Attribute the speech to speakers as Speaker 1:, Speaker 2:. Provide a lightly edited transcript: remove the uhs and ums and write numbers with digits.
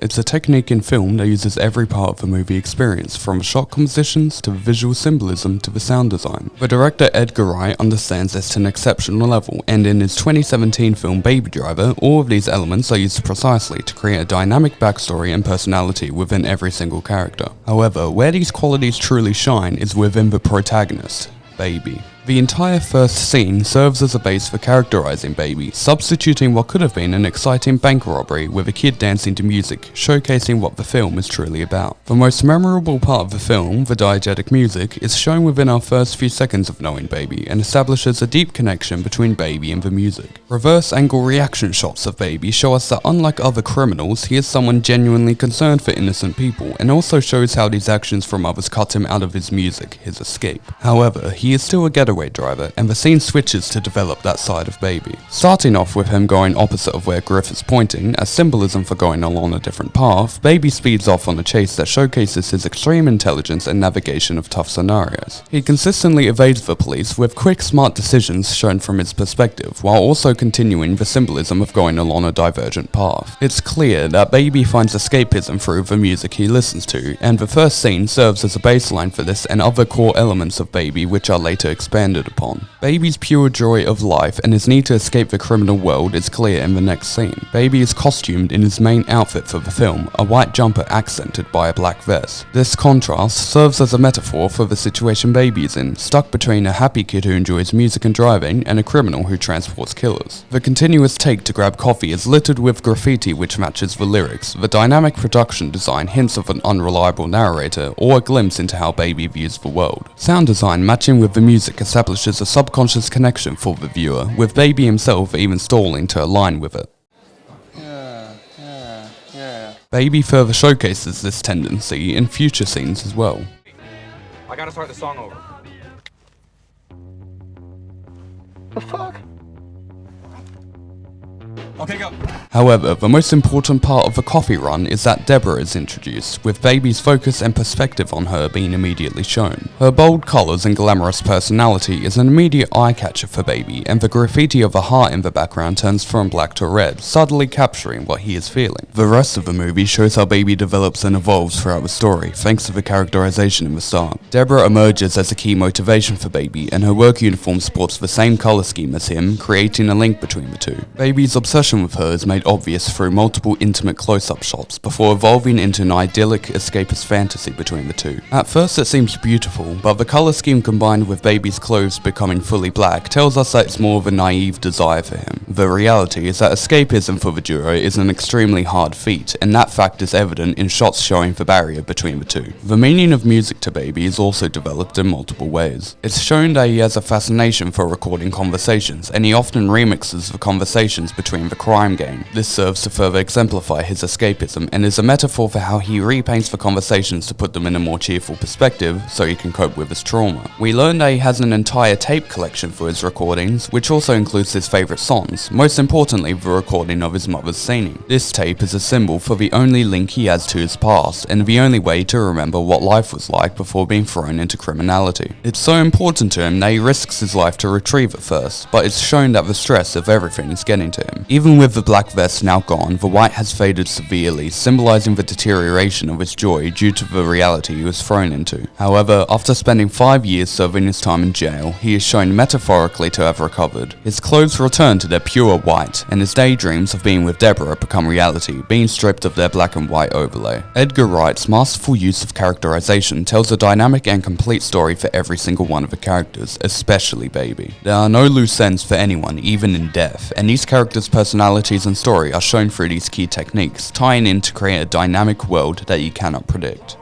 Speaker 1: It's a technique in film that uses every part of the movie experience, from shot compositions to visual symbolism to the sound design. The director Edgar Wright understands this to an exceptional level, and in his 2017 film Baby Driver, all of these elements are used precisely to create a dynamic backstory and personality within every single character. However, where these qualities truly shine is within the protagonist, Baby. The entire first scene serves as a base for characterizing Baby, substituting what could have been an exciting bank robbery with a kid dancing to music, showcasing what the film is truly about. The most memorable part of the film, the diegetic music, is shown within our first few seconds of knowing Baby and establishes a deep connection between Baby and the music. Reverse angle reaction shots of Baby show us that unlike other criminals, he is someone genuinely concerned for innocent people, and also shows how these actions from others cut him out of his music, his escape. However, he is still a getaway driver, and the scene switches to develop that side of Baby. Starting off with him going opposite of where Griff is pointing, as symbolism for going along a different path, Baby speeds off on a chase that showcases his extreme intelligence and navigation of tough scenarios. He consistently evades the police with quick, smart decisions shown from his perspective, while also continuing the symbolism of going along a divergent path. It's clear that Baby finds escapism through the music he listens to, and the first scene serves as a baseline for this and other core elements of Baby which are later expanded upon. Baby's pure joy of life and his need to escape the criminal world is clear in the next scene. Baby is costumed in his main outfit for the film, a white jumper accented by a black vest. This contrast serves as a metaphor for the situation Baby is in, stuck between a happy kid who enjoys music and driving and a criminal who transports killers. The continuous take to grab coffee is littered with graffiti which matches the lyrics. The dynamic production design hints of an unreliable narrator or a glimpse into how Baby views the world. Sound design matching with the music establishes a subconscious connection for the viewer, with Baby himself even stalling to align with it. Baby further showcases this tendency in future scenes as well.
Speaker 2: I gotta start the song over.
Speaker 3: The fuck?
Speaker 2: Okay, go.
Speaker 1: However, the most important part of the coffee run is that Deborah is introduced, with Baby's focus and perspective on her being immediately shown. Her bold colours and glamorous personality is an immediate eye-catcher for Baby, and the graffiti of a heart in the background turns from black to red, subtly capturing what he is feeling. The rest of the movie shows how Baby develops and evolves throughout the story, thanks to the characterization in the start. Deborah emerges as a key motivation for Baby, and her work uniform sports the same colour scheme as him, creating a link between the two. Baby's obsession with her is made obvious through multiple intimate close-up shots before evolving into an idyllic escapist fantasy between the two. At first it seems beautiful, but the colour scheme combined with Baby's clothes becoming fully black tells us that it's more of a naive desire for him. The reality is that escapism for the duo is an extremely hard feat, and that fact is evident in shots showing the barrier between the two. The meaning of music to Baby is also developed in multiple ways. It's shown that he has a fascination for recording conversations, and he often remixes the conversations between the crime game. This serves to further exemplify his escapism and is a metaphor for how he repaints the conversations to put them in a more cheerful perspective so he can cope with his trauma. We learn that he has an entire tape collection for his recordings, which also includes his favourite songs, most importantly the recording of his mother's singing. This tape is a symbol for the only link he has to his past and the only way to remember what life was like before being thrown into criminality. It's so important to him that he risks his life to retrieve it first, but it's shown that the stress of everything is getting to him. Even with the black vest now gone, the white has faded severely, symbolizing the deterioration of his joy due to the reality he was thrown into. However, after spending 5 years serving his time in jail, he is shown metaphorically to have recovered. His clothes return to their pure white, and his daydreams of being with Deborah become reality, being stripped of their black and white overlay. Edgar Wright's masterful use of characterization tells a dynamic and complete story for every single one of the characters, especially Baby. There are no loose ends for anyone, even in death, and these characters' personalities and story are shown through these key techniques, tying in to create a dynamic world that you cannot predict.